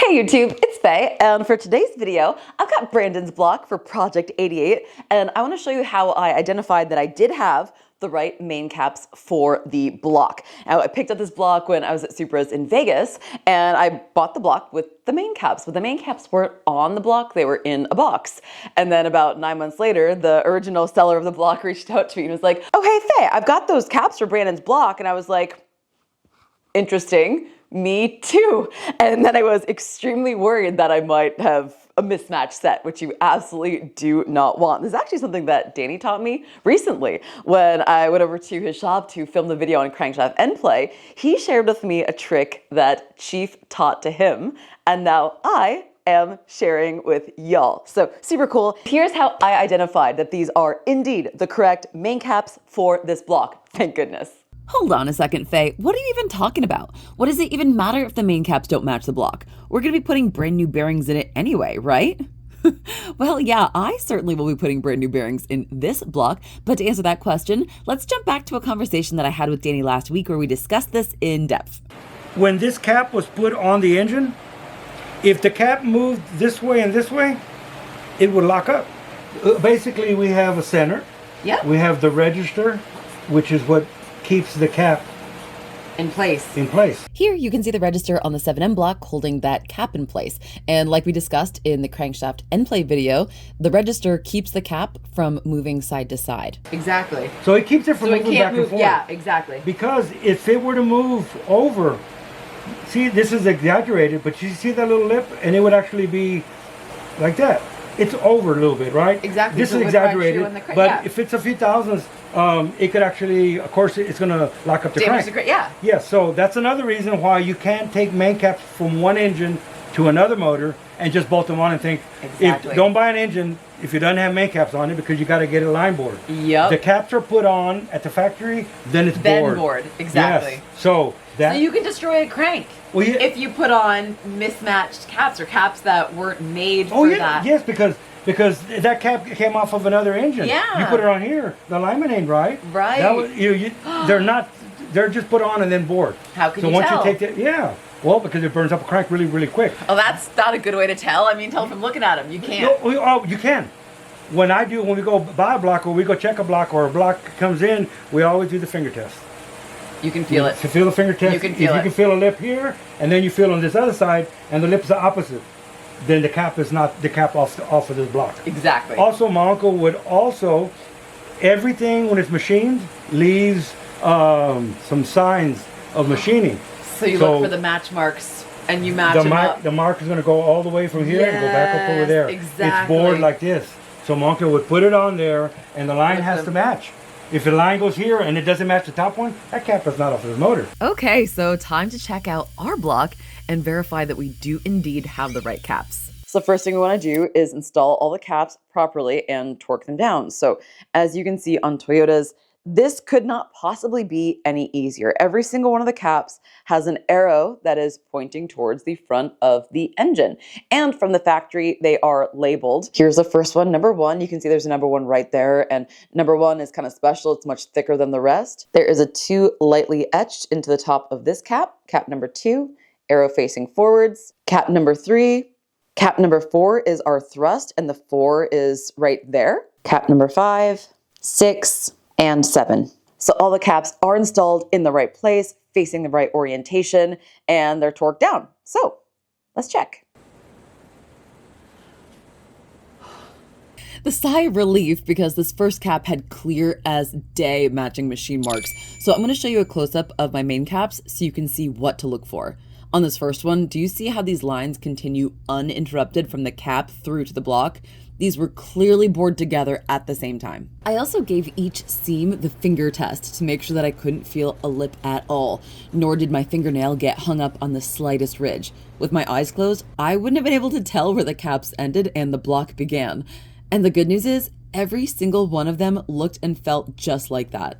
Hey YouTube, it's Faye, and for today's video, I've got Brandon's block for Project 88, and I want to show you how I identified that I did have the right main caps for the block. Now, I picked up this block when I was at Supra's in Vegas, and I bought the block with the main caps, but the main caps weren't on the block, they were in a box. And then about 9 months later, the original seller of the block reached out to me and was like, "Oh hey Faye, I've got those caps for Brandon's block," and I was like, "Interesting. Me too." And then I was extremely worried that I might have a mismatched set, which you absolutely do not want. This is actually something that Danny taught me recently when I went over to his shop to film the video on crankshaft end play. He shared with me a trick that Chief taught to him, and now I am sharing with y'all. So super cool. Here's how I identified that these are indeed the correct main caps for this block. Thank goodness. Hold on a second, Faye. What are you even talking about? What does it even matter if the main caps don't match the block? We're going to be putting brand new bearings in it anyway, right? Well, yeah, I certainly will be putting brand new bearings in this block, but to answer that question, let's jump back to a conversation that I had with Danny last week where we discussed this in depth. When this cap was put on the engine, if the cap moved this way and this way, it would lock up. Basically, we have a center. Yeah. We have the register, which is what keeps the cap in place. Here you can see the register on the 7M block holding that cap in place. And like we discussed in the crankshaft end play video, the register keeps the cap from moving side to side. Exactly. So it keeps it from moving back and forth. Yeah, exactly. Because if it were to move over, see, this is exaggerated, but you see that little lip, and it would actually be like that. It's over a little bit, right? Exactly. This so is exaggerated, but if it's a few thousands, it could actually, of course, it's going to lock up the crank. Yeah. Yeah, so that's another reason why you can't take main caps from one engine to another motor and just bolt them on and think, don't buy an engine if you don't have main caps on it, because you got to get a line board. Yep. The caps are put on at the factory, then it's bored. Exactly. Yes. So you can destroy a crank if you put on mismatched caps or caps that weren't made for that. Yes, because that cap came off of another engine. Yeah. You put it on here, the alignment ain't right. Right. That was, they're just put on and then bored. How can you tell? So once you take that, well, because it burns up a crank really, really quick. Oh, that's not a good way to tell. I mean, tell from looking at them. You can't. No, you can. When we go buy a block or we go check a block or a block comes in, we always do the finger test. You can feel it. To feel the finger test, you can feel you can feel a lip here, and then you feel on this other side, and the lip's the opposite, then the cap is not the cap off of this block. Exactly. Also, my uncle would also, everything when it's machined leaves some signs of machining. So you look for the match marks and you match them up. The mark is going to go all the way from here and go back up over there. Exactly. It's bored like this. So my uncle would put it on there, and the line has to match. If the line goes here and it doesn't match the top one, that cap is not off of the motor. Okay, so time to check out our block and verify that we do indeed have the right caps. So the first thing we want to do is install all the caps properly and torque them down. So as you can see on Toyotas, this could not possibly be any easier. Every single one of the caps has an arrow that is pointing towards the front of the engine. And from the factory, they are labeled. Here's the first one, number 1. You can see there's a number 1 right there. And number 1 is kind of special. It's much thicker than the rest. There is a 2 lightly etched into the top of this cap. Cap number 2, arrow facing forwards. Cap number 3. Cap number 4 is our thrust, and the 4 is right there. Cap number 5, 6, and 7. So all the caps are installed in the right place, facing the right orientation, and they're torqued down. So let's check. The sigh of relief because this first cap had clear as day matching machine marks. So I'm going to show you a close-up of my main caps so you can see what to look for. On this first one, do you see how these lines continue uninterrupted from the cap through to the block? These were clearly bored together at the same time. I also gave each seam the finger test to make sure that I couldn't feel a lip at all, nor did my fingernail get hung up on the slightest ridge. With my eyes closed, I wouldn't have been able to tell where the caps ended and the block began. And the good news is, every single one of them looked and felt just like that.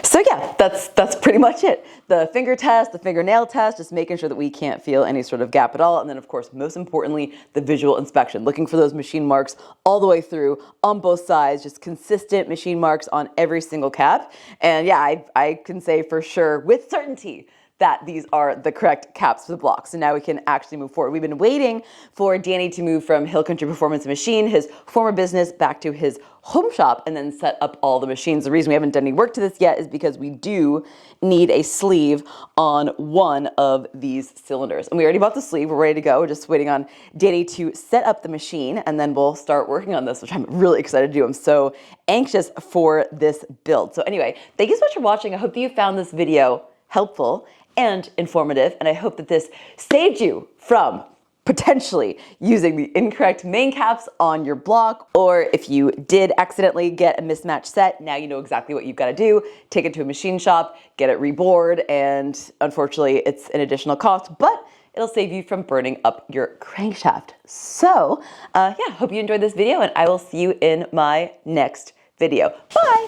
So yeah, that's pretty much it. The finger test, the fingernail test, just making sure that we can't feel any sort of gap at all. And then of course, most importantly, the visual inspection, looking for those machine marks all the way through on both sides, just consistent machine marks on every single cap. And yeah, I can say for sure with certainty that these are the correct caps for the block. So now we can actually move forward. We've been waiting for Danny to move from Hill Country Performance Machine, his former business, back to his home shop and then set up all the machines. The reason we haven't done any work to this yet is because we do need a sleeve on one of these cylinders. And we already bought the sleeve. We're ready to go. We're just waiting on Danny to set up the machine and then we'll start working on this, which I'm really excited to do. I'm so anxious for this build. So anyway, thank you so much for watching. I hope that you found this video helpful and informative, and I hope that this saved you from potentially using the incorrect main caps on your block, or if you did accidentally get a mismatched set, now you know exactly what you've got to do. Take it to a machine shop, get it rebored, and unfortunately it's an additional cost, but it'll save you from burning up your crankshaft. So yeah, hope you enjoyed this video, and I will see you in my next video. Bye!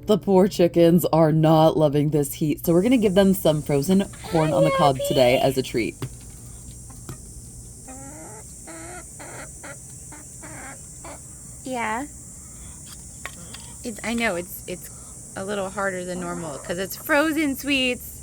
The poor chickens are not loving this heat, so we're going to give them some frozen corn on the cob today as a treat. Yeah. I know it's a little harder than normal because it's frozen sweets.